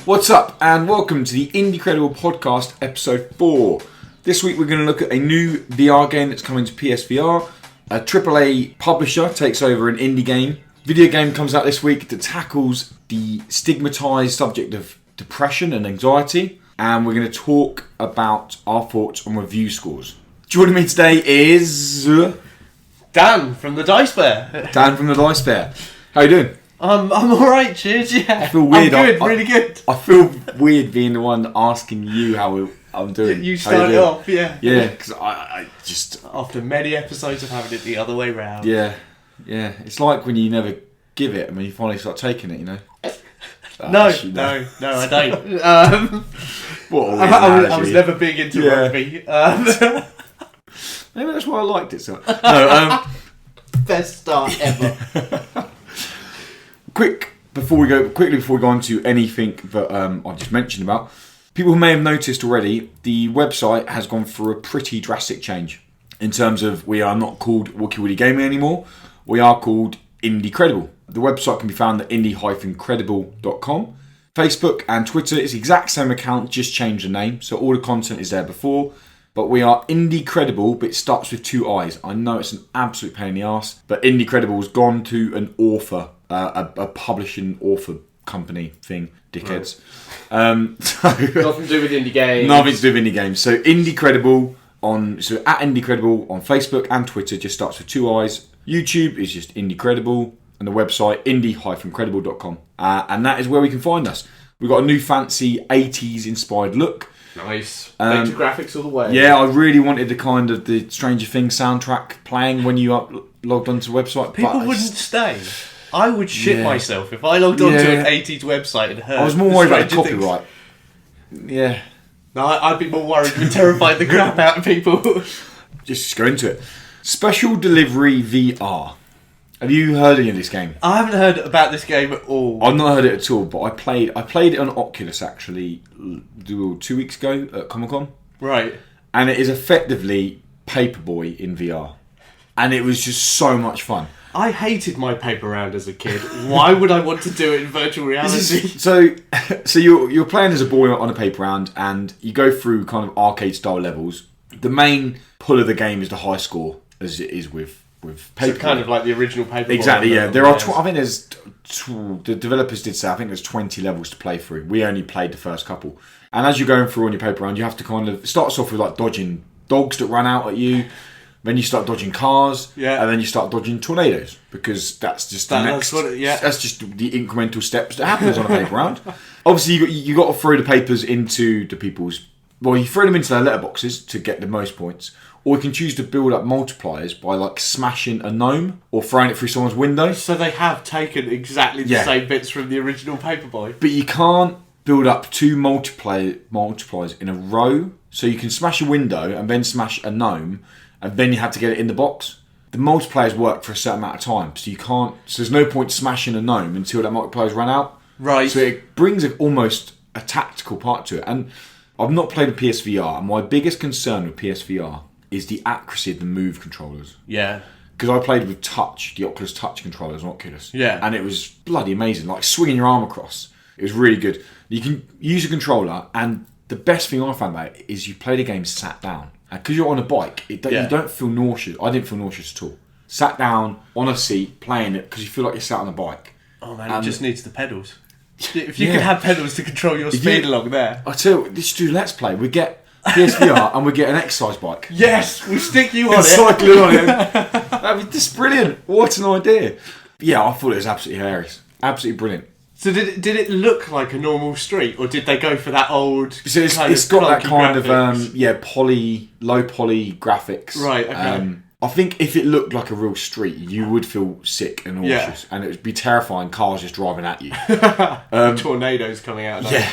What's up, and welcome to the Indie Podcast, episode 4. This week we're going to look at a new VR game that's coming to PSVR. A AAA publisher takes over an indie game. Video game comes out this week that tackles the stigmatised subject of depression and anxiety. And we're going to talk about our thoughts on review scores. Joining me today is... Dan from the Dice Bear. Dan from the Dice Bear. How you doing? I'm alright, cheers, yeah. I feel weird. I'm good, really good. I feel weird being the one asking you how I'm doing. You started off, yeah. Yeah, because I just... After many episodes of having it the other way round. Yeah. It's like when you never give it and when you finally start taking it, you know? No, I don't. I was never big into rugby. Maybe that's why I liked it so. No, best start ever. Quickly before we go on to anything that I've just mentioned about, people who may have noticed already, the website has gone through a pretty drastic change in terms of we are not called Wookie Woody Gaming anymore. We are called Indie Credible. The website can be found at indie-credible.com. Facebook and Twitter is the exact same account, just changed the name, so all the content is there before. But we are Indie Credible, but it starts with 2 I's. I know it's an absolute pain in the arse, but Indie Credible has gone to an author, a publishing author company thing, dickheads. Nothing to do with indie games. Nothing to do with indie games. So Indie Credible at Indie Credible on Facebook and Twitter just starts with 2 I's. YouTube is just Indie Credible, and the website indie-credible.com. And that is where we can find us. We've got a new fancy 80s inspired look. Nice. Data graphics all the way. Yeah, I really wanted the Stranger Things soundtrack playing when you logged onto the website. People wouldn't stay. I would shit myself if I logged onto an 80s website and heard. I was more worried about the copyright. Yeah. No, I'd be more worried and terrified the crap out of people. Just go into it. Special Delivery VR. Have you heard any of this game? I haven't heard about this game at all. I've not heard it at all, but I played it on Oculus actually 2 weeks ago at Comic-Con. Right. And it is effectively Paperboy in VR. And it was just so much fun. I hated my paper round as a kid. Why would I want to do it in virtual reality? So you're playing as a boy on a paper round, and you go through kind of arcade style levels. The main pull of the game is the high score, as it is with paper. So kind of like the original paper. Exactly. Yeah. There are. I think there's. The developers did say I think there's 20 levels to play through. We only played the first couple, and as you're going through on your paper round, you have to kind of. It starts off with like dodging dogs that run out at you. Then you start dodging cars, and then you start dodging tornadoes, because that's just the next. That's just the incremental steps that happens on a paper round. Obviously, you got to throw the papers into the people's. Well, you throw them into their letterboxes to get the most points, or you can choose to build up multipliers by like smashing a gnome or throwing it through someone's window. So they have taken exactly the same bits from the original Paperboy. But you can't build up 2 multipliers in a row. So you can smash a window and then smash a gnome, and then you have to get it in the box. The multipliers work for a certain amount of time, so you can't. So there's no point smashing a gnome until that multiplier's run out. Right. So it brings almost a tactical part to it. And I've not played a PSVR, and my biggest concern with PSVR is the accuracy of the Move controllers. Yeah. Because I played with the Oculus Touch controllers on Oculus. Yeah. And it was bloody amazing, like swinging your arm across. It was really good. You can use a controller, and the best thing I found about it is you play the game sat down. And because you're on a bike, you don't feel nauseous. I didn't feel nauseous at all. Sat down on a seat, playing it, because you feel like you're sat on a bike. Oh man, it just needs the pedals. If you could have pedals to control your speed along there. I tell you, let's do Let's Play. We get PSVR and we get an exercise bike. Yes, we stick you on it. Cycling on it. That'd be just brilliant. What an idea. Yeah, I thought it was absolutely hilarious. Absolutely brilliant. So did it look like a normal street, or did they go for that old? So it's got that kind graphics? Of low poly graphics. Right. Okay. I think if it looked like a real street, you would feel sick and nauseous, and it would be terrifying. Cars just driving at you. Tornadoes coming out. Yeah.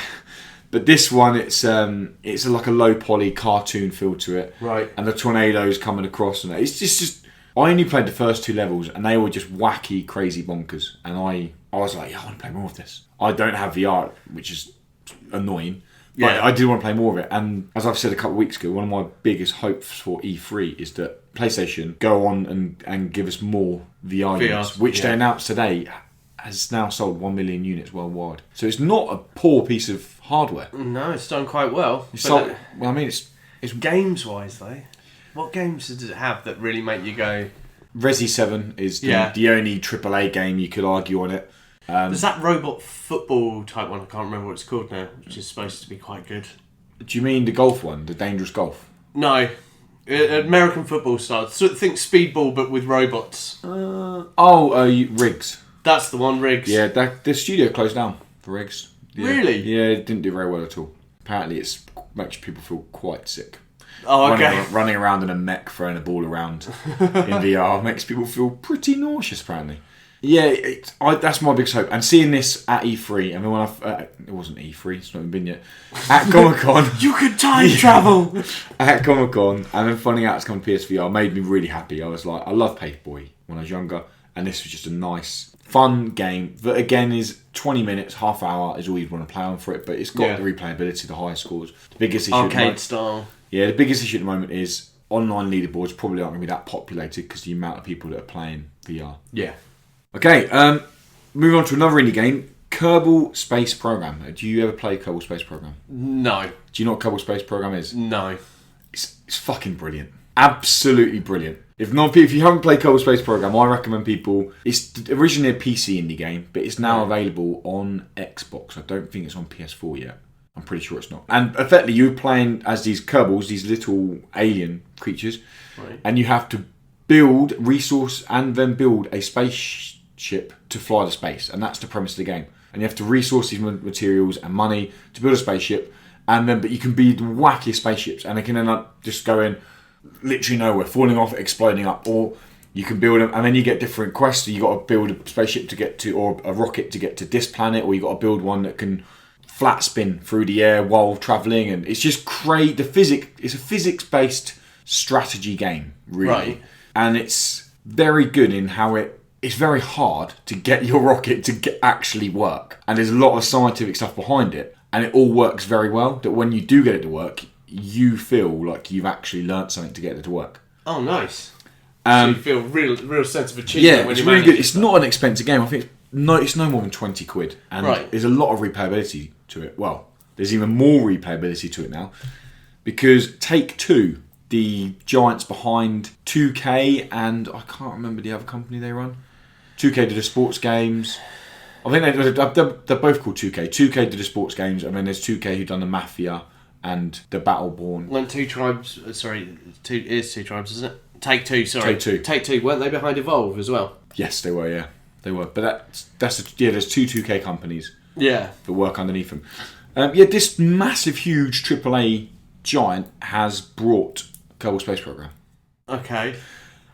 But this one, it's like a low poly cartoon feel to it. Right. And the tornadoes coming across, and it's just. I only played the first 2 levels, and they were just wacky, crazy bonkers. And I was like, I want to play more of this. I don't have VR, which is annoying. But I do want to play more of it. And as I've said a couple of weeks ago, one of my biggest hopes for E3 is that PlayStation go on and give us more VR units, which they announced today has now sold 1 million units worldwide. So it's not a poor piece of hardware. No, it's done quite well. It's games-wise, though. What games does it have that really make you go... Resi 7 is the only AAA game you could argue on it. There's that robot football type one, I can't remember what it's called now, which is supposed to be quite good. Do you mean the golf one, the Dangerous Golf? No. American football style. So think Speedball, but with robots. Riggs. That's the one, Riggs. Yeah, the studio closed down for Riggs. Yeah. Really? Yeah, it didn't do very well at all. Apparently it makes people feel quite sick. Oh, okay. Running around in a mech, throwing a ball around in VR makes people feel pretty nauseous, apparently. Yeah, that's my biggest hope. And seeing this at E3, I mean, when it wasn't E3, it's not even been yet. At Comic-Con. You could time travel! At Comic-Con, and then finding out it's coming to PSVR made me really happy. I was like, I loved Paperboy when I was younger, and this was just a nice, fun game that, again, is 20 minutes, half hour is all you'd want to play on for it, but it's got the replayability, the high scores. The biggest issue arcade style. Yeah, the biggest issue at the moment is online leaderboards probably aren't going to be that populated because the amount of people that are playing VR. Yeah. Okay, moving on to another indie game, Kerbal Space Program. Do you ever play Kerbal Space Program? No. Do you know what Kerbal Space Program is? No. It's fucking brilliant. Absolutely brilliant. If you haven't played Kerbal Space Program, I recommend people... It's originally a PC indie game, but it's now available on Xbox. I don't think it's on PS4 yet. I'm pretty sure it's not. And effectively, you're playing as these Kerbals, these little alien creatures, and you have to build, resource, and then build a spaceship to fly to space. And that's the premise of the game. And you have to resource these materials and money to build a spaceship. But you can build wackiest spaceships, and they can end up just going literally nowhere, falling off, exploding up, or you can build them, and then you get different quests. So you got to build a spaceship to get to, or a rocket to get to this planet, or you got to build one that can flat spin through the air while travelling, and it's just great. It's a physics-based strategy game, really. Right. And it's very good in how it's very hard to get your rocket to actually work. And there's a lot of scientific stuff behind it, and it all works very well, that when you do get it to work, you feel like you've actually learnt something to get it to work. Oh, nice. So you feel real sense of achievement when it's you really manage good. it. It's not an expensive game. I think it's no more than 20 quid. And there's a lot of replayability to it. Well, there's even more replayability to it now. Because Take-Two, the giants behind 2K, and I can't remember the other company they run. 2K did the sports games. I think they're both called 2K. 2K did the sports games, and then there's 2K who done the Mafia and the Battleborn. Weren't Two Tribes, Two Tribes, isn't it? Take-Two, sorry. Take-Two. Take-Two, weren't they behind Evolve as well? Yes, they were, yeah. They were. But there's two 2K companies that work underneath them. This massive, huge AAA giant has brought Kerbal Space Program. Okay.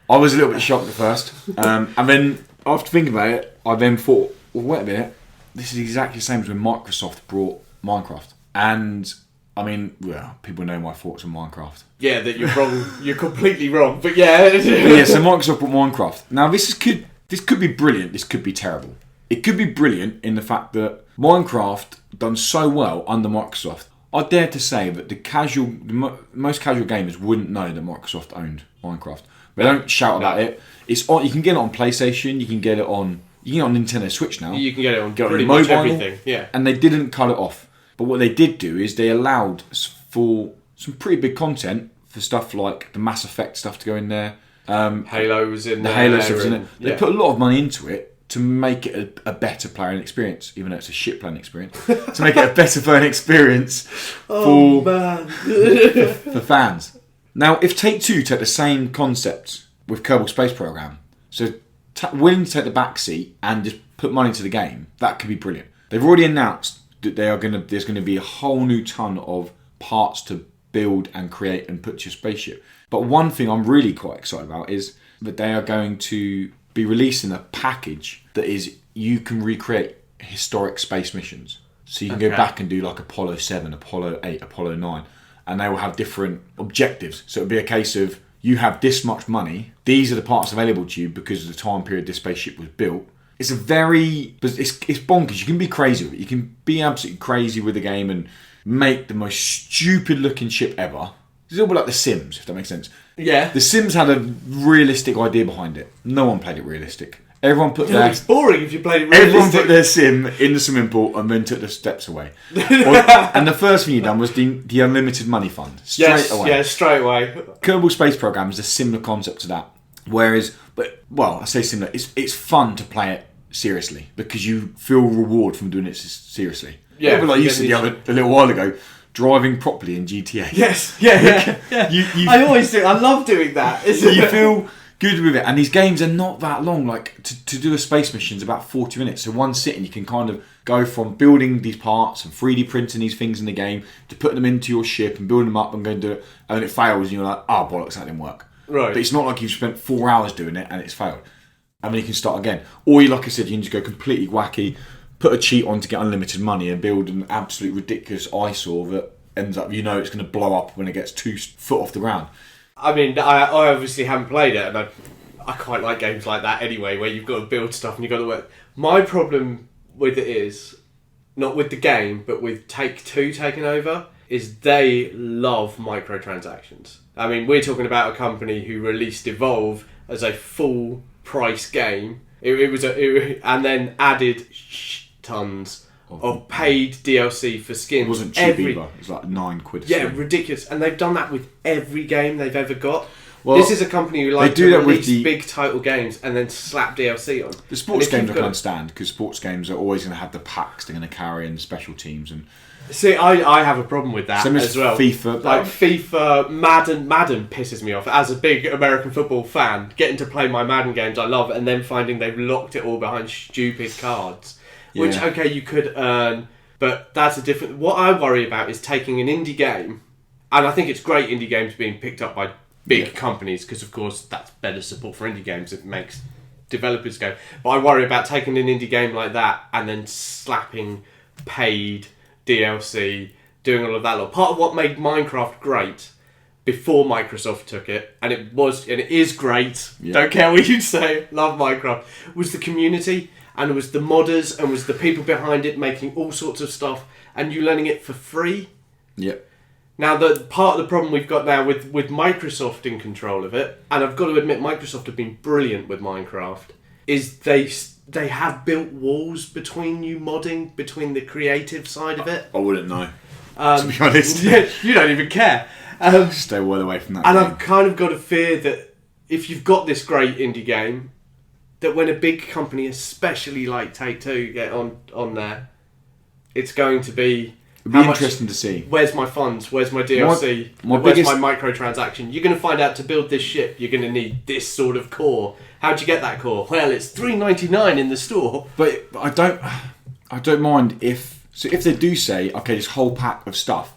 I was a little bit shocked at first. And then, after thinking about it, I then thought, well, wait a minute. This is exactly the same as when Microsoft brought Minecraft. And... I mean, well, people know my thoughts on Minecraft. Yeah, that you're wrong. You're completely wrong. But yeah. So Microsoft brought Minecraft. Now, this could be brilliant. This could be terrible. It could be brilliant in the fact that Minecraft done so well under Microsoft. I dare to say that the most casual gamers wouldn't know that Microsoft owned Minecraft. They don't shout about it. It's on. You can get it on PlayStation. You can get it on Nintendo Switch now. You can get it on pretty much everything. Yeah. And they didn't cut it off. But what they did do is they allowed for some pretty big content for stuff like the Mass Effect stuff to go in there. Halo was in there. The Halo stuff was in it. They put a lot of money into it to make it a better playing experience, even though it's a shit playing experience. To make it a better playing experience for fans. Now, if Take-Two take the same concept with Kerbal Space Program, so willing to take the back seat and just put money into the game, that could be brilliant. They've already announced that there's going to be a whole new ton of parts to build and create and put to your spaceship. But one thing I'm really quite excited about is that they are going to be releasing a package that is you can recreate historic space missions. So you can go back and do like Apollo 7, Apollo 8, Apollo 9, and they will have different objectives. So it'll be a case of you have this much money, these are the parts available to you because of the time period this spaceship was built. It's it's bonkers. You can be crazy with it. You can be absolutely crazy with the game and make the most stupid looking ship ever. It's a little bit like The Sims, if that makes sense. Yeah. The Sims had a realistic idea behind it. No one played it realistic. Everyone put It's boring if you played it everyone realistic. put their sim in the swimming pool and then took the steps away. And the first thing you done was the unlimited money fund straight away. Yeah, straight away. Kerbal Space Program is a similar concept to that. Whereas, I say similar. It's fun to play it seriously because you feel reward from doing it seriously. Yeah, but like you said a little while ago, driving properly in GTA. Yes, yeah. I always do. I love doing that. You feel good with it, and these games are not that long. Like to do a space mission is about 40 minutes. So one sitting, you can kind of go from building these parts and 3D printing these things in the game to putting them into your ship and building them up and going to do it, and then it fails, and you're like, oh bollocks, that didn't work. Right. But it's not like you've spent 4 hours doing it and it's failed. And then you can start again. Or you, like I said, you can just go completely wacky, put a cheat on to get unlimited money and build an absolute ridiculous eyesore that ends up, it's going to blow up when it gets 2 foot off the ground. I mean, I obviously haven't played it, and I quite like games like that anyway, where you've got to build stuff and you've got to work. My problem with it is, not with the game, but with Take-Two taking over, is they love microtransactions. I mean, we're talking about a company who released Evolve as a full price game. And then added tons of paid DLC for skins. It wasn't cheap either. It was like £9. Yeah, ridiculous. And they've done that with every game they've ever got. Well, this is a company who like to release big title games and then slap DLC on. The sports games I can understand, because sports games are always going to have the packs they're going to carry and special teams. And see, I have a problem with that as well. FIFA. Like FIFA, Madden pisses me off. As a big American football fan, getting to play my Madden games I love, and then finding they've locked it all behind stupid cards. Which, okay, you could earn, but that's a different... What I worry about is taking an indie game, and I think it's great indie games being picked up by big companies, because, of course, that's better support for indie games. It makes developers go. But I worry about taking an indie game like that and then slapping paid DLC, doing all of that. Part of what made Minecraft great before Microsoft took it, and it is great, don't care what you say, love Minecraft, was the community, and it was the modders, and was the people behind it making all sorts of stuff, and you learning it for free. Yeah. Now, the part of the problem we've got now with Microsoft in control of it, and I've got to admit Microsoft have been brilliant with Minecraft, is they have built walls between you modding, between the creative side of it. I wouldn't know, to be honest. You don't even care. Stay well away from that and game. I've kind of got a fear that if you've got this great indie game, that when a big company, especially like Take-Two, get on there, it's going to be... It'd be interesting to see. Where's my funds? Where's my DLC? Where's my microtransaction? You're going to find out to build this ship, you're going to need this sort of core. How'd you get that core? Well, it's $3.99 in the store. But I don't mind if they do say, okay, this whole pack of stuff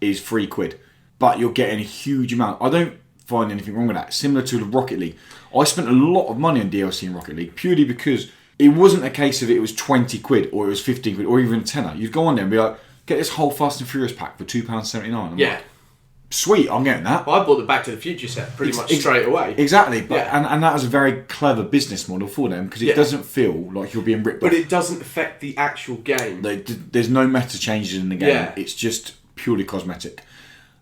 is £3, but you're getting a huge amount. I don't find anything wrong with that. Similar to the Rocket League. I spent a lot of money on DLC in Rocket League purely because it wasn't a case of it was £20 or it was £15 or even a tenner. You'd go on there and be like, get this whole Fast and Furious pack for £2.79. Yeah. Like, sweet, I'm getting that. Well, I bought the Back to the Future set pretty much straight away. Exactly, but and that was a very clever business model for them because it doesn't feel like you're being ripped off. But it doesn't affect the actual game. There's no meta changes in the game. Yeah. It's just purely cosmetic.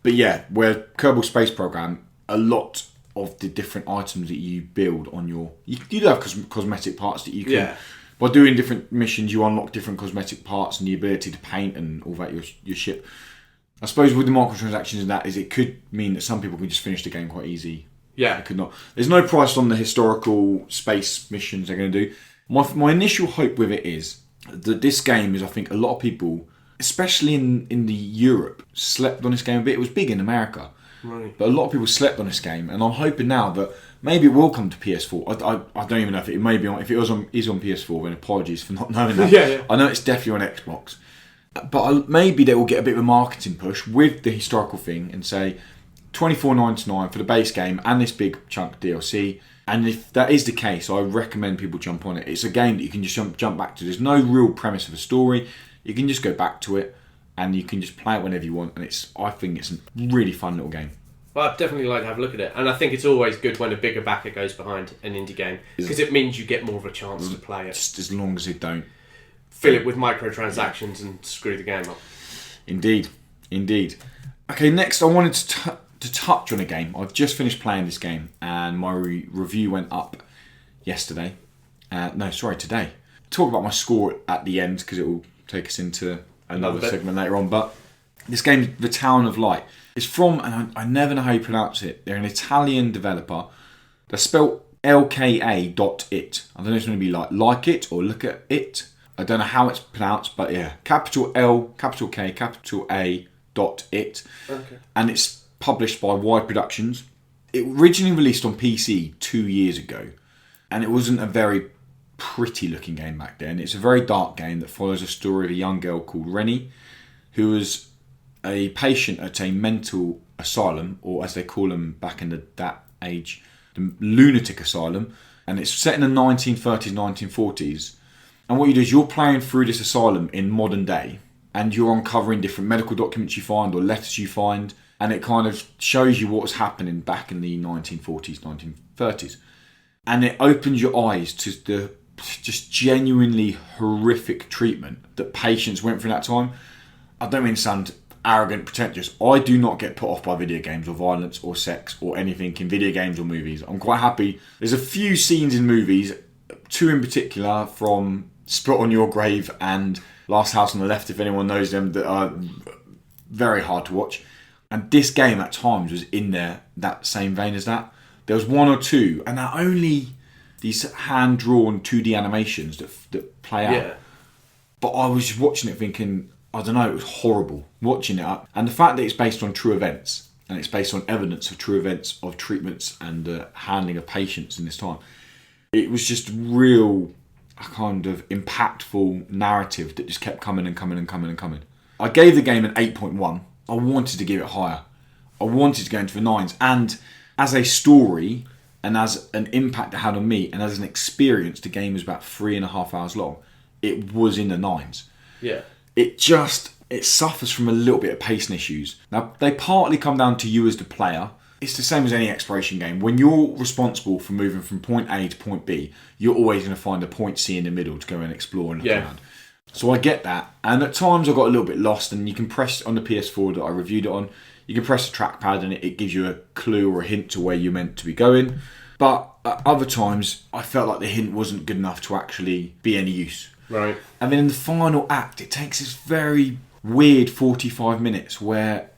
But yeah, where Kerbal Space Program, a lot of the different items that you build on your... You do have cosmetic parts that you can... Yeah. By doing different missions, you unlock different cosmetic parts and the ability to paint and all that your ship. I suppose with the microtransactions and that is it could mean that some people can just finish the game quite easy. Yeah. It could not. There's no price on the historical space missions they're going to do. My initial hope with it is that this game is, I think, a lot of people, especially in the Europe, slept on this game a bit. It was big in America. Right. But a lot of people slept on this game, and I'm hoping now that maybe it will come to PS4. I don't even know if it may be on. If it is on PS4, then apologies for not knowing that. Yeah. I know it's definitely on Xbox, but maybe they will get a bit of a marketing push with the historical thing and say $24.99 for the base game and this big chunk DLC. And if that is the case, I recommend people jump on it. It's a game that you can just jump back to. There's no real premise of a story. You can just go back to it, and you can just play it whenever you want. And I think it's a really fun little game. Well, I'd definitely like to have a look at it. And I think it's always good when a bigger backer goes behind an indie game, because it means you get more of a chance to play it. Just as long as they don't fill it with microtransactions and screw the game up. Indeed. Okay, next I wanted to touch on a game. I've just finished playing this game, and my review went up yesterday. Today. Talk about my score at the end because it will take us into another segment later on. But this game, The Town of Light, is from, and I never know how you pronounce it. They're an Italian developer. They're spelled LKA.it. I don't know if it's going to be like it or look at it. I don't know how it's pronounced, but yeah, capital L, capital K, capital A, .it. Okay. And it's published by Wide Productions. It originally released on PC 2 years ago, and it wasn't a very pretty looking game back then. It's a very dark game that follows a story of a young girl called Rennie, who was a patient at a mental asylum, or as they call them back in that age, the lunatic asylum. And it's set in the 1930s, 1940s. And what you do is you're playing through this asylum in modern day, and you're uncovering different medical documents you find or letters you find, and it kind of shows you what was happening back in the 1940s, 1930s. And it opens your eyes to the just genuinely horrific treatment that patients went through that time. I don't mean to sound arrogant, pretentious. I do not get put off by video games or violence or sex or anything in video games or movies. I'm quite happy. There's a few scenes in movies, two in particular from Spit on Your Grave and Last House on the Left, if anyone knows them, that are very hard to watch. And this game at times was in that same vein as that. There was one or two, and they're only these hand-drawn 2D animations that play out. Yeah. But I was just watching it thinking, I don't know, it was horrible watching it. And the fact that it's based on true events, and it's based on evidence of true events of treatments and handling of patients in this time, it was just real kind of impactful narrative that just kept coming and coming and coming and coming. I gave the game an 8.1. I wanted to give it higher. I wanted to go into the 9s. And as a story, and as an impact it had on me, and as an experience, the game was about 3.5 hours long. It was in the 9s. Yeah. It suffers from a little bit of pacing issues. Now, they partly come down to you as the player. It's the same as any exploration game. When you're responsible for moving from point A to point B, you're always going to find a point C in the middle to go and explore and look around. So I get that. And at times I got a little bit lost, and you can press on the PS4 that I reviewed it on, you can press the trackpad and it gives you a clue or a hint to where you're meant to be going. But at other times, I felt like the hint wasn't good enough to actually be any use. Right. And then in the final act, it takes this very weird 45 minutes where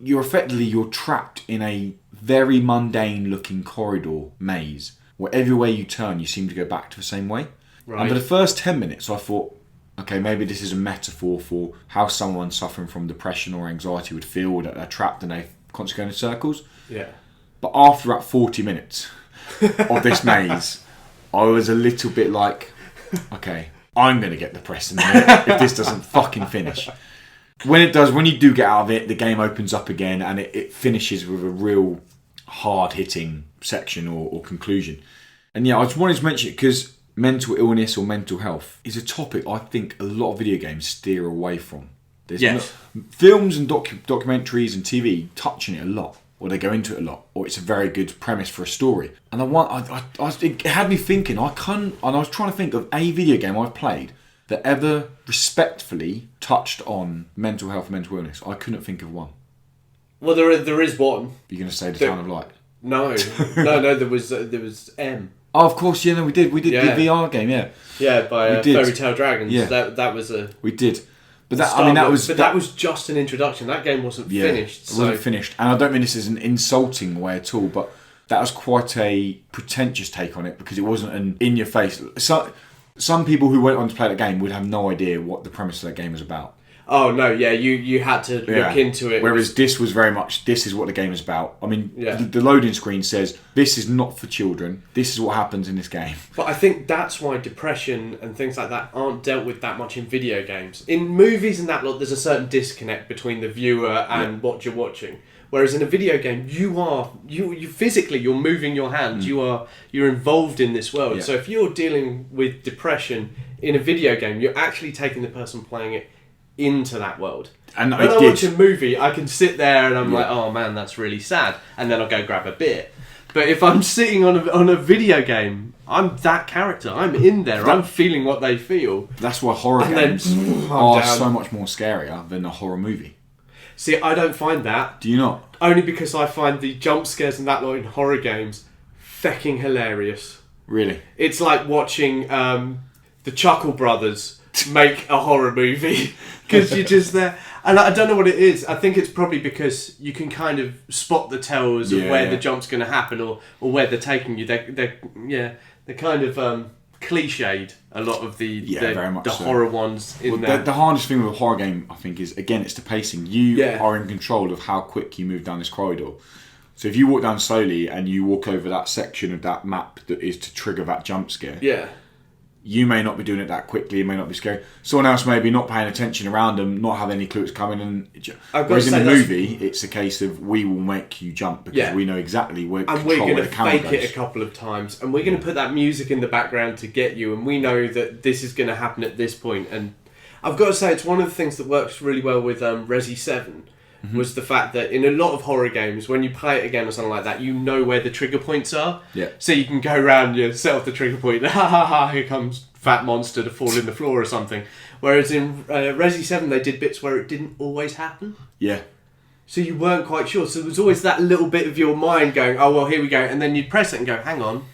you're trapped in a very mundane looking corridor maze where everywhere you turn, you seem to go back to the same way. Right. And for the first 10 minutes, I thought, okay, maybe this is a metaphor for how someone suffering from depression or anxiety would feel, that they're trapped and they constantly go in circles. Yeah. But after about 40 minutes of this maze, I was a little bit like, okay, I'm going to get depressed in a minute if this doesn't fucking finish. When it does, when you do get out of it, the game opens up again and it finishes with a real hard-hitting section or conclusion. And yeah, I just wanted to mention it because mental illness or mental health is a topic I think a lot of video games steer away from. There's films and documentaries and TV touching it a lot, or they go into it a lot, or it's a very good premise for a story. And it had me thinking. I was trying to think of a video game I've played that ever respectfully touched on mental health and mental illness. I couldn't think of one. Well, there is one. You're going to say The Town of Light? No. There was M. Oh, of course, yeah, no, we did the VR game, yeah. Yeah, by Fairy Tale Dragons. Yeah. That was a... We did. But that was just an introduction. That game wasn't finished. It wasn't finished. And I don't mean this as an insulting way at all, but that was quite a pretentious take on it because it wasn't an in-your-face... Some people who went on to play the game would have no idea what the premise of that game was about. Oh, no, yeah, you had to look into it. Whereas this was very much, this is what the game is about. I mean, the loading screen says, this is not for children. This is what happens in this game. But I think that's why depression and things like that aren't dealt with that much in video games. In movies and that lot, there's a certain disconnect between the viewer and what you're watching. Whereas in a video game, you physically, you're moving your hands. You're involved in this world. Yeah. So if you're dealing with depression in a video game, you're actually taking the person playing it into that world. And when I watch a movie, I can sit there and I'm like, oh man, that's really sad, and then I'll go grab a beer. But if I'm sitting on a video game, I'm that character. I'm in there. I'm feeling what they feel. That's why horror games are so much more scarier than a horror movie. See, I don't find that. Do you not? Only because I find the jump scares and that lot in horror games fecking hilarious. Really? It's like watching the Chuckle Brothers make a horror movie because you're just there. And I don't know what it is. I think it's probably because you can kind of spot the tells of where the jump's going to happen or where they're taking you. They're kind of cliched, a lot of the very much so. horror ones in there. The hardest thing with a horror game, I think, is, again, it's the pacing. You are in control of how quick you move down this corridor. So if you walk down slowly and you walk over that section of that map that is to trigger that jump scare, you may not be doing it that quickly, it may not be scary. Someone else may be not paying attention around them, not have any clue it's coming. Whereas in the movie, it's a case of we will make you jump because we know exactly where and we're going to fake it a couple of times, and we're going to put that music in the background to get you, and we know that this is going to happen at this point. And I've got to say, it's one of the things that works really well with Resi 7. Was the fact that in a lot of horror games, when you play it again or something like that, you know where the trigger points are. Yeah. So you can go around, set off the trigger point, here comes fat monster to fall in the floor or something. Whereas in Resi 7, they did bits where it didn't always happen. Yeah. So you weren't quite sure. So there was always that little bit of your mind going, oh, well, here we go. And then you'd press it and go, hang on,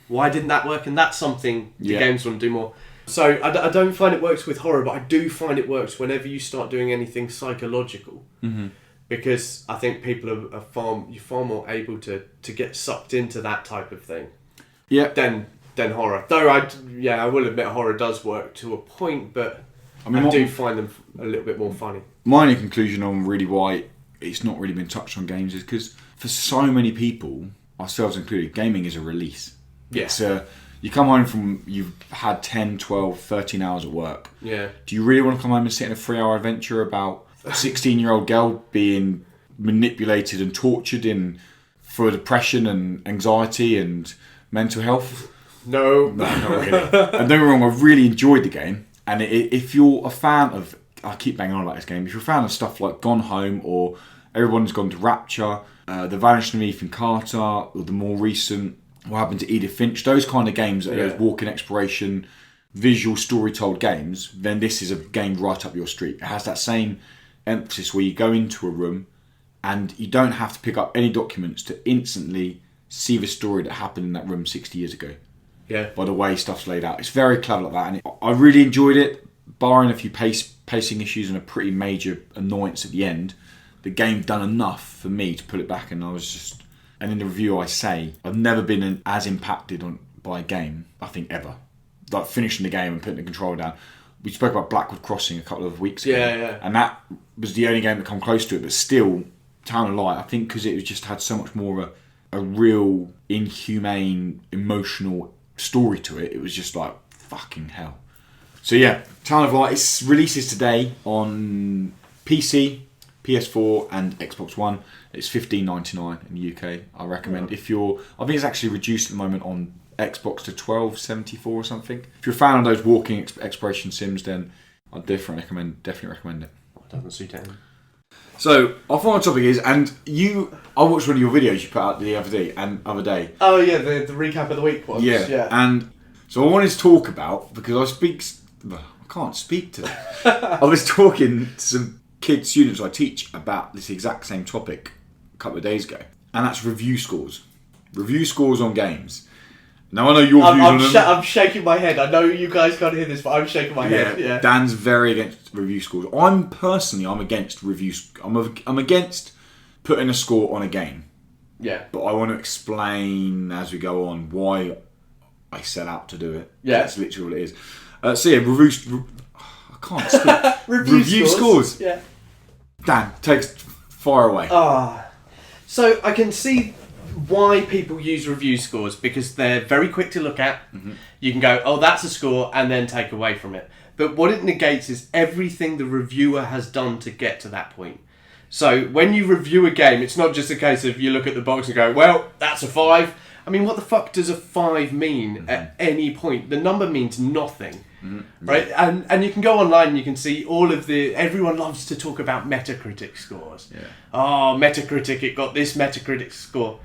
why didn't that work? And that's something the games want to do more. So I don't find it works with horror, but I do find it works whenever you start doing anything psychological. Mm-hmm. Because I think people are far more able to get sucked into that type of thing. Yeah. Than horror. Though I will admit horror does work to a point, but I do find them a little bit more funny. My only conclusion on really why it's not really been touched on games is because for so many people, ourselves included, gaming is a release. Yeah. It's you come home from, you've had 10, 12, 13 hours at work. Yeah. Do you really want to come home and sit in a 3-hour adventure about a 16-year-old girl being manipulated and tortured for depression and anxiety and mental health? No, not really. And don't get me wrong, I really enjoyed the game. And if you're a fan of, I keep banging on about this game, if you're a fan of stuff like Gone Home or Everyone's Gone to Rapture, The Vanishing of Ethan Carter, or the more recent What Happened to Edith Finch, those kind of games, those walk-in exploration, visual story-told games, then this is a game right up your street. It has that same emphasis where you go into a room and you don't have to pick up any documents to instantly see the story that happened in that room 60 years ago. Yeah. By the way stuff's laid out. It's very clever like that, and I really enjoyed it, barring a few pacing issues and a pretty major annoyance at the end. The game done enough for me to put it back, and and in the review I say, I've never been as impacted by a game, I think, ever. Like finishing the game and putting the controller down. We spoke about Blackwood Crossing a couple of weeks ago. Yeah. And that was the only game that come close to it, but still, Town of Light, I think because it was just had so much more of a real inhumane, emotional story to it, it was just like, fucking hell. So yeah, Town of Light, it releases today on PC, PS4 and Xbox One. It's $15.99 in the UK. I recommend I think it's actually reduced at the moment on Xbox to $12.74 or something. If you're a fan of those walking exploration sims, then I'd definitely recommend it. It doesn't suit him. So our final topic is, and I watched one of your videos you put out the other day. Oh yeah, the recap of the week was. Yeah. And so I wanted to talk about, because I can't speak today. I was talking to some students I teach about this exact same topic a couple of days ago, and that's review scores. Review scores on games. Now I know your views on them. I'm shaking my head. I know you guys can't hear this, but I'm shaking my head. Yeah. Dan's very against review scores. I'm against reviews. I'm against putting a score on a game. Yeah. But I want to explain as we go on why I set out to do it. Yeah. That's literally what it is. So yeah, I can't speak. Review scores. Yeah. Dan, fire away. So I can see why people use review scores, because they're very quick to look at. Mm-hmm. You can go, oh, that's a score, and then take away from it. But what it negates is everything the reviewer has done to get to that point. So when you review a game, it's not just a case of you look at the box and go, well, that's a 5. I mean, what the fuck does a 5 mean at any point? The number means nothing. Mm-hmm. Right? And you can go online and you can see everyone loves to talk about Metacritic scores. Yeah. Oh, Metacritic, it got this Metacritic score.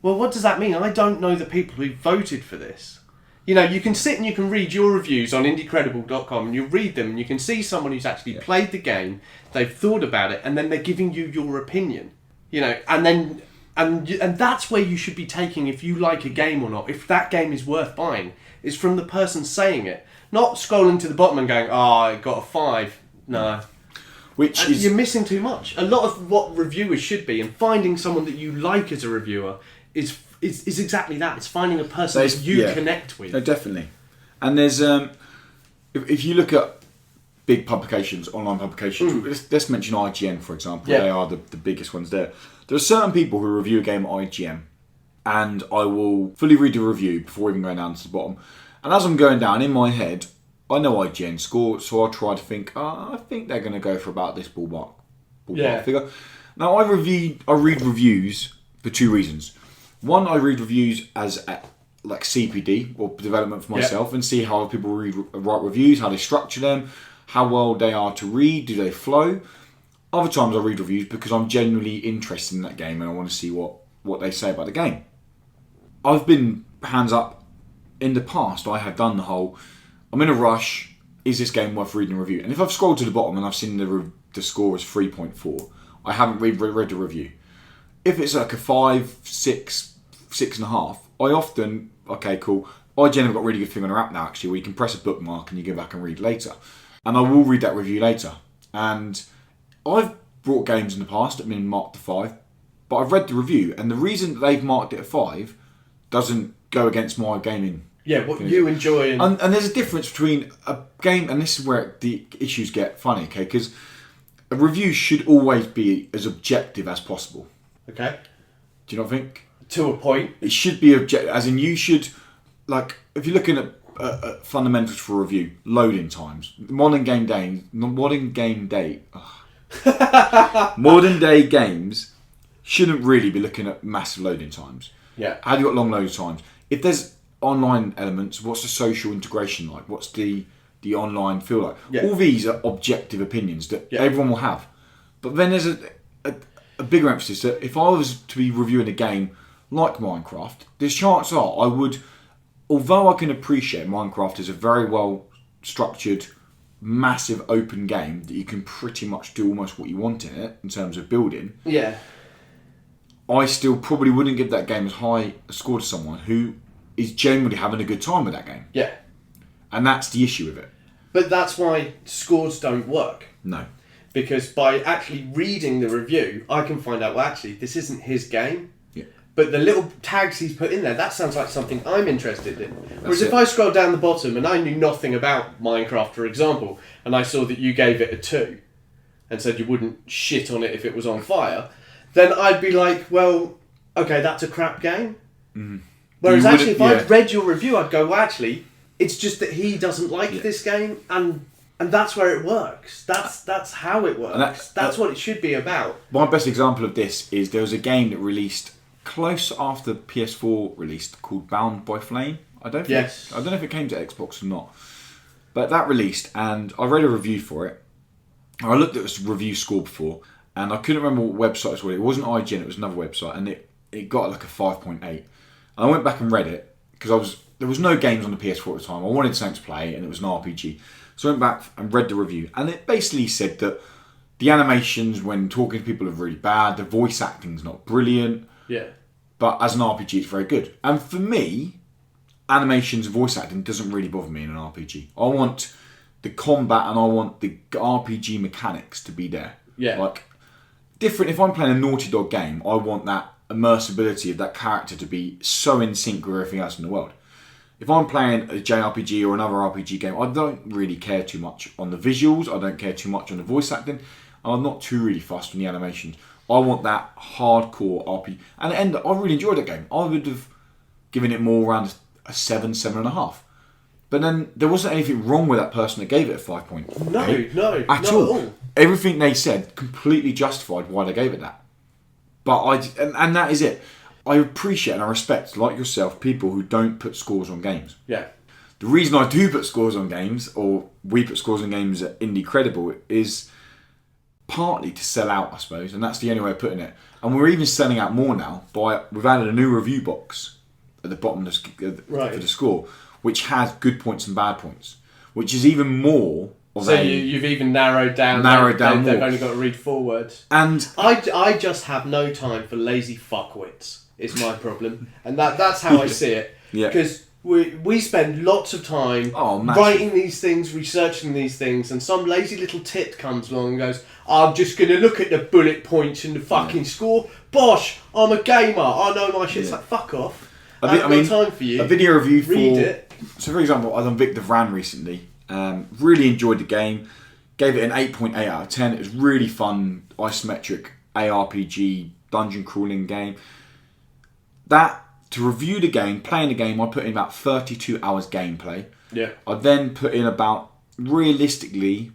Well, what does that mean? I don't know the people who voted for this. You know, you can sit and you can read your reviews on indiecredible.com and you read them and you can see someone who's actually played the game, they've thought about it, and then they're giving you your opinion. You know, and then And that's where you should be taking if you like a game or not, if that game is worth buying, is from the person saying it. Not scrolling to the bottom and going, oh, it got a 5. No. You're missing too much. A lot of what reviewers should be, and finding someone that you like as a reviewer, is exactly that. It's finding a person that you connect with. No, definitely. And there's, if you look at big publications, online publications, let's mention IGN, for example. Yeah. They are the biggest ones there. There are certain people who review a game at IGN, and I will fully read the review before even going down to the bottom. And as I'm going down, in my head, I know IGN score, so I try to think, I think they're going to go for about this ballpark figure. Now, I read reviews for 2 reasons. One, I read reviews as like CPD, or development for myself, and see how people write reviews, how they structure them, how well they are to read, do they flow. Other times I read reviews because I'm genuinely interested in that game and I want to see what they say about the game. I've been hands up in the past. I have done the whole, I'm in a rush, is this game worth reading a review? And if I've scrolled to the bottom and I've seen the score is 3.4, I haven't read the review. If it's like a 5, 6, 6.5, I often, okay, cool. IGN have got a really good thing on their app now, actually, where you can press a bookmark and you go back and read later. And I will read that review later. And I've brought games in the past that have been marked to 5, but I've read the review, and the reason that they've marked it at 5 doesn't go against my gaming. Yeah, what you enjoy. And there's a difference between a game, and this is where the issues get funny, okay? Because a review should always be as objective as possible. Okay. Do you not think? To a point. It should be objective, as in you should, like, if you're looking at fundamentals for a review, loading times, modern day games shouldn't really be looking at massive loading times. Yeah. Have you got long loading times? If there's online elements, what's the social integration like? What's the online feel like? Yeah. All these are objective opinions that everyone will have. But then there's a bigger emphasis that if I was to be reviewing a game like Minecraft, there's chances are I would, although I can appreciate Minecraft is a very well structured, massive open game that you can pretty much do almost what you want in it in terms of building. Yeah. I still probably wouldn't give that game as high a score to someone who is genuinely having a good time with that game. Yeah. And that's the issue with it. But that's why scores don't work. No. Because by actually reading the review, I can find out, well, actually, this isn't his game. Yeah. But the little tags he's put in there, that sounds like something I'm interested in. Whereas if I scroll down the bottom and I knew nothing about Minecraft, for example, and I saw that you gave it a 2 and said you wouldn't shit on it if it was on fire, then I'd be like, well, okay, that's a crap game. Mm-hmm. Whereas actually, if I'd read your review, I'd go, well, actually, it's just that he doesn't like this game, and that's where it works. That's how it works. That's what it should be about. My best example of this is there was a game that released close after PS4 released called Bound by Flame. I don't know if it came to Xbox or not, but that released, and I read a review for it. I looked at this review score before, and I couldn't remember what website it was. It wasn't IGN, it was another website, and it got like a 5.8. And I went back and read it because there was no games on the PS4 at the time. I wanted something to play, and it was an RPG. So I went back and read the review, and it basically said that the animations when talking to people are really bad, the voice acting's not brilliant. Yeah. But as an RPG, it's very good. And for me, animations and voice acting doesn't really bother me in an RPG. I want the combat and I want the RPG mechanics to be there. Yeah. Like, different, if I'm playing a Naughty Dog game, I want that immersibility of that character to be so in sync with everything else in the world. If I'm playing a JRPG or another RPG game, I don't really care too much on the visuals, I don't care too much on the voice acting, and I'm not too really fussed on the animations. I want that hardcore RPG. And at the end, I really enjoyed that game. I would have given it more around a 7, 7.5. But then there wasn't anything wrong with that person that gave it a 5.8. No, at all. Everything they said completely justified why they gave it that. But and that is it. I appreciate and I respect, like yourself, people who don't put scores on games. Yeah. The reason I do put scores on games, or we put scores on games at Indie Credible, is partly to sell out, I suppose, and that's the only way of putting it. And we're even selling out more now. We've added a new review box at the bottom of for the score, which has good points and bad points, which is even more So you've even narrowed down. They've only got to read 4 words. And I just have no time for lazy fuckwits. Is my problem, and that's how I see it. Yeah. Because we spend lots of time writing these things, researching these things, and some lazy little tit comes along and goes, "I'm just going to look at the bullet points and the fucking score. Bosh, I'm a gamer. I know my shit." It's like, fuck off. I have no time for you. A video review for... Read it. So, for example, I done Victor Vran recently. Really enjoyed the game. Gave it an 8.8 out of 10. It was really fun, isometric ARPG dungeon crawling game. To review the game, playing the game, I put in about 32 hours gameplay. Yeah. I then put in about, realistically,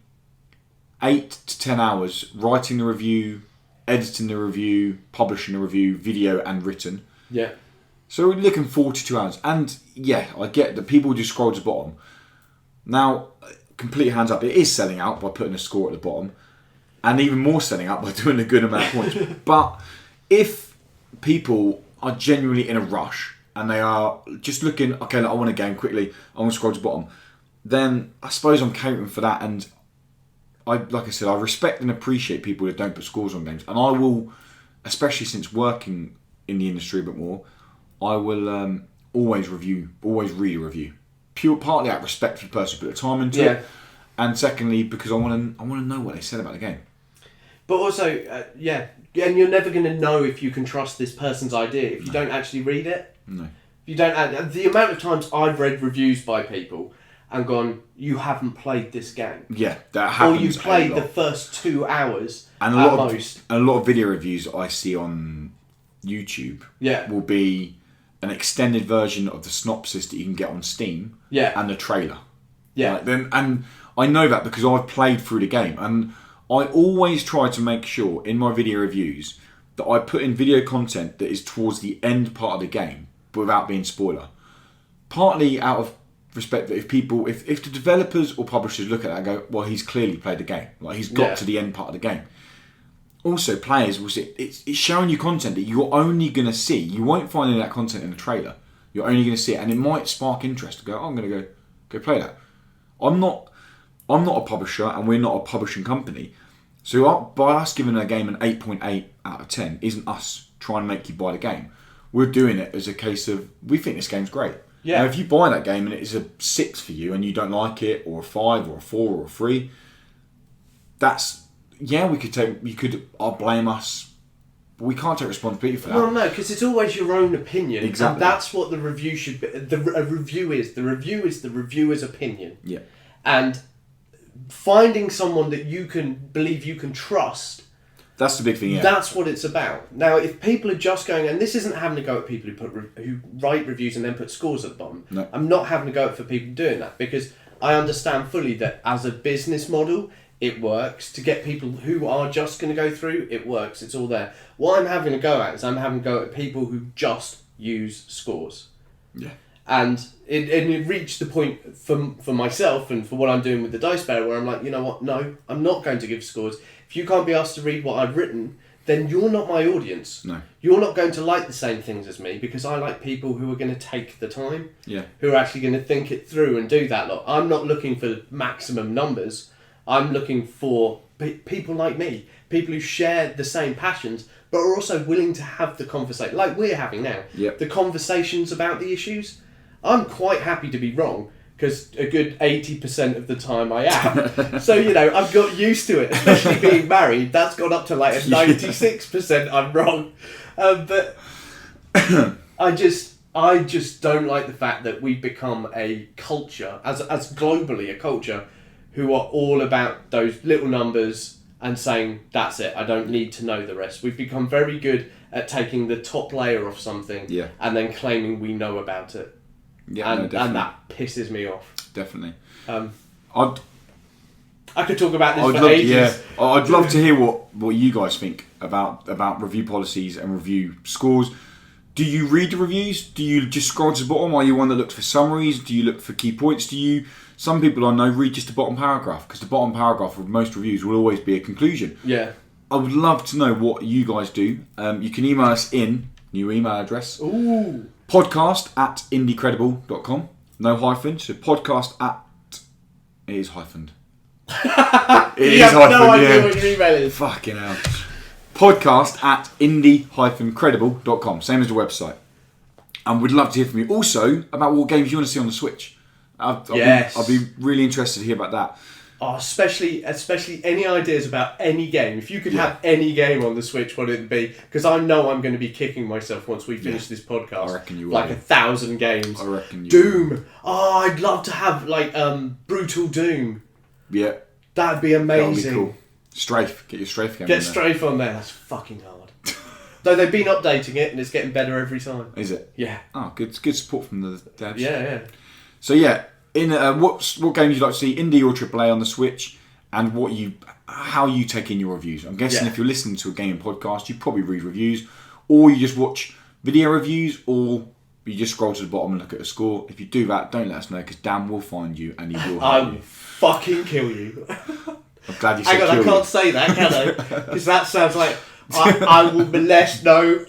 8 to 10 hours writing the review, editing the review, publishing the review, video and written. Yeah. So we're looking 42 hours. And yeah, I get that people just scroll to the bottom. Now, complete hands up, it is selling out by putting a score at the bottom. And even more selling out by doing a good amount of points. But if people are genuinely in a rush and they are just looking, okay, I want a game quickly, I want to scroll to the bottom, then I suppose I'm catering for that. And like I said, I respect and appreciate people that don't put scores on games. And I will, especially since working in the industry a bit more, I will always read a review. Partly out of respect for the person who put the time into it, and secondly because I want to know what they said about the game. But also, and you're never going to know if you can trust this person's idea if you don't actually read it. No. You don't. The amount of times I've read reviews by people and gone, "You haven't played this game." Yeah, that happens. Or you played the first 2 hours and at most. A lot of video reviews I see on YouTube will be an extended version of the synopsis that you can get on Steam. Yeah. And the trailer. Yeah. And I know that because I've played through the game, and I always try to make sure in my video reviews that I put in video content that is towards the end part of the game, but without being spoiler. Partly out of respect that if the developers or publishers look at that and go, well, he's clearly played the game, like he's got to the end part of the game. Also, players will see it's showing you content that you're only going to see. You won't find any of that content in the trailer. You're only going to see it, and it might spark interest to go, I'm going to go play that. I'm not a publisher, and we're not a publishing company. So by us giving a game an 8.8 out of 10 isn't us trying to make you buy the game. We're doing it as a case of, we think this game's great. Yeah. Now, if you buy that game and it's a 6 for you and you don't like it, or a 5 or a 4 or a 3, I'll blame us. But we can't take responsibility for that. Well, no, because it's always your own opinion. Exactly. And that's what the review should be. A review is. The review is the reviewer's opinion. Yeah. And finding someone that you believe you can trust. That's the big thing, yeah. That's what it's about. Now, if people are just going, and this isn't having to go at people who write reviews and then put scores at the bottom. No. I'm not having to go at for people doing that, because I understand fully that as a business model, it works. To get people who are just going to go through, it works. It's all there. What I'm having to go at is I'm having to go at people who just use scores. Yeah. And it reached the point for myself and for what I'm doing with the Dice Bearer where I'm like, you know what, no, I'm not going to give scores. If you can't be asked to read what I've written, then you're not my audience. No. You're not going to like the same things as me, because I like people who are going to take the time. Yeah. Who are actually going to think it through and do that lot. I'm not looking for maximum numbers. I'm looking for people like me. People who share the same passions, but are also willing to have the conversation, like we're having now. Yep. The conversations about the issues. I'm quite happy to be wrong, because a good 80% of the time I am. So, I've got used to it, especially being married. That's gone up to like a 96% I'm wrong. But I just don't like the fact that we've become a culture, as globally a culture, who are all about those little numbers and saying, that's it, I don't need to know the rest. We've become very good at taking the top layer of something and then claiming we know about it. Yeah, and that pisses me off. Definitely. I could talk about this for ages. Yeah, I'd love to hear what you guys think about review policies and review scores. Do you read the reviews? Do you just scroll to the bottom? Are you one that looks for summaries? Do you look for key points? Some people I know read just the bottom paragraph, because the bottom paragraph of most reviews will always be a conclusion. Yeah. I would love to know what you guys do. You can email us in, new email address. Ooh. Podcast@indiecredible.com. No hyphen, so podcast at... It is hyphened. It You is have no hyphen, idea yeah. what your email is. Fucking hell. Podcast at indie-credible.com. Same as the website. And we'd love to hear from you. Also, about what games you want to see on the Switch. I'd be really interested to hear about that. Oh, especially any ideas about any game. If you could have any game on the Switch, what it'd be? Because I know I'm going to be kicking myself once we finish this podcast. I reckon you will. Like 1,000 games. I reckon you Doom. will. Oh, I'd love to have like Brutal Doom. Yeah. That'd be amazing. That would be cool. Strafe. Get your Strafe game Get in there. Strafe on there. That's fucking hard. Though they've been updating it and it's getting better every time. Is it? Yeah. Oh, good support from the devs. Yeah. So yeah, in what games you'd like to see, indie or AAA on the Switch, and how you take in your reviews. I'm guessing if you're listening to a gaming podcast, you probably read reviews, or you just watch video reviews, or you just scroll to the bottom and look at the score. If you do that, don't let us know, because Dan will find you and he will I hurt will fucking kill you. I'm glad you said Hang on, I kill can't say that, can I? Because that sounds like I will molest. No,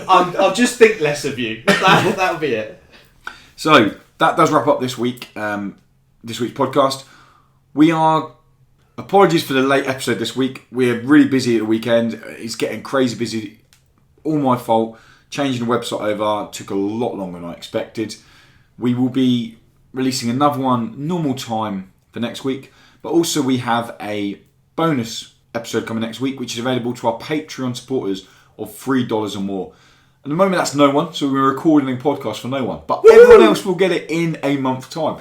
I'll just think less of you. That'll be it. So that does wrap up this week's podcast. Apologies for the late episode this week. We're really busy at the weekend. It's getting crazy busy. All my fault. Changing the website over took a lot longer than I expected. We will be releasing another one normal time for next week, but also we have a bonus episode coming next week, which is available to our Patreon supporters of $3 or more. At the moment, that's no one, so we're recording a podcast for no one, but everyone else will get it in a month's time.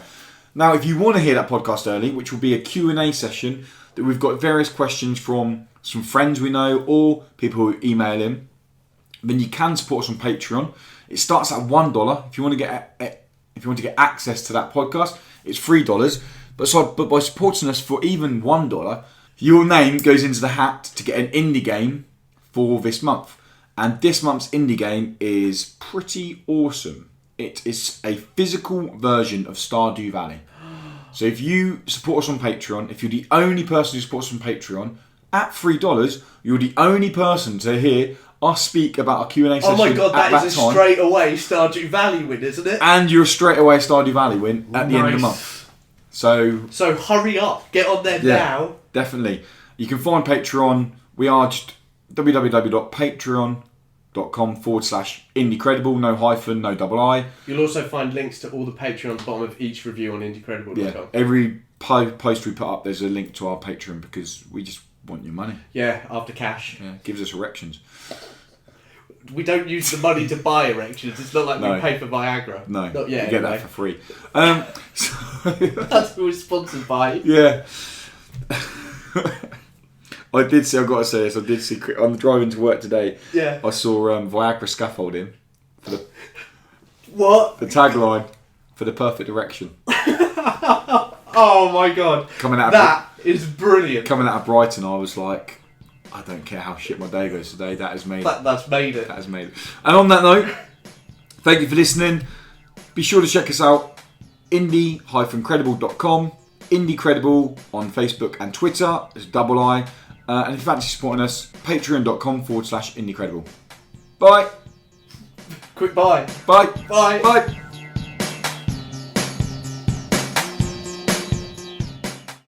Now, if you want to hear that podcast early, which will be a Q&A session that we've got various questions from some friends we know or people who email in, then you can support us on Patreon. It starts at $1. If you want to get access to that podcast, it's $3. But by supporting us for even $1, your name goes into the hat to get an indie game for this month. And this month's indie game is pretty awesome. It is a physical version of Stardew Valley. So if you support us on Patreon, if you're the only person who supports us on Patreon, at $3, you're the only person to hear us speak about a Q&A session. Oh my god, that is a time. straight away Stardew Valley win, isn't it? And you're a straight away Stardew Valley win at the end of the month. So hurry up, get on there now. Definitely. You can find Patreon. We are just www.patreon.com/IndieCredible, no hyphen, no double I. You'll also find links to all the Patreon at the bottom of each review on IndieCredible.com. Yeah, every post we put up, there's a link to our Patreon because we just want your money. Yeah, after cash. Yeah, gives us erections. We don't use the money to buy erections. It's not like we pay for Viagra. No, not yet. You get that for free. That's who we're sponsored by. Yeah. I've got to say this. I did see. I'm driving to work today. Yeah. I saw Viagra scaffolding for the tagline for the perfect erection. Oh my god! That is brilliant. Coming out of Brighton, I was like, I don't care how shit my day goes today. That has made it. That's made it. That has made it. And on that note, thank you for listening. Be sure to check us out. indie-credible.com. IndieCredible on Facebook and Twitter. It's double I. And if you fancy supporting us, patreon.com/IndieCredible. Bye. Quick bye. Bye. Bye. Bye.